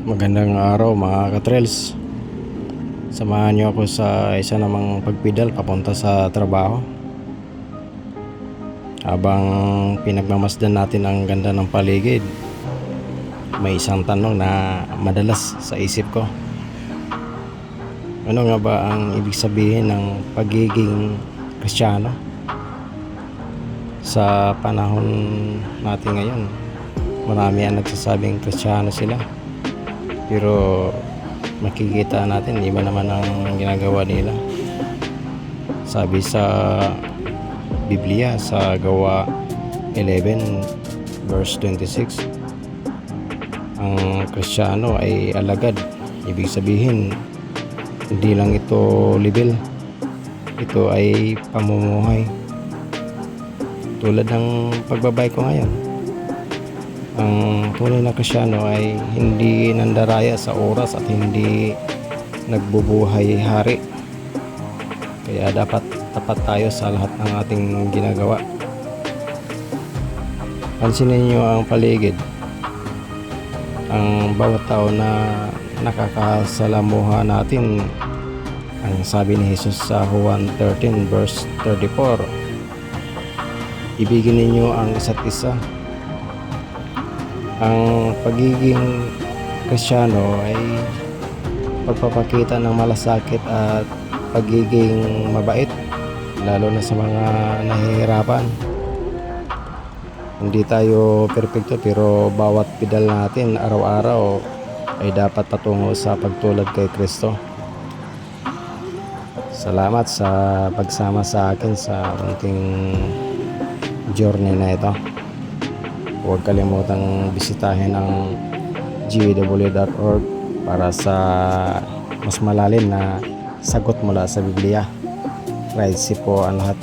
Magandang araw mga katrels. Samahan niyo ako sa isa namang pagpidal papunta sa trabaho. Habang pinagmamasdan natin ang ganda ng paligid, may isang tanong na madalas sa isip ko. Ano nga ba ang ibig sabihin ng pagiging Kristiyano? Sa panahon natin ngayon, marami ang nagsasabing Kristiyano sila, pero makikita natin iba naman ang ginagawa nila. Sabi sa Biblia sa Gawa 11 verse 26, ang Kristiyano ay alagad. Ibig sabihin, hindi lang ito libel, ito ay pamumuhay. Tulad ng pagbabay ko ngayon, ang tunay na Kristiyano ay hindi nandaraya sa oras at hindi nagbubuhay-hari. Kaya dapat tapat tayo sa lahat ng ating ginagawa. Pansinin niyo ang paligid. Ang bawat tao na nakakasalamuha natin, ang sabi ni Jesus sa Juan 13 verse 34, ibigin ninyo ang isa't isa. Ang pagiging Kristiyano ay pagpapakita ng malasakit at pagiging mabait, lalo na sa mga nahihirapan. Hindi tayo perpekto, pero bawat pidal natin araw-araw ay dapat patungo sa pagtulad kay Kristo. Salamat sa pagsama sa akin sa munting journey na ito. Huwag kalimutang bisitahin ang gw.org para sa mas malalim na sagot mula sa Biblia. Right, po ang lahat.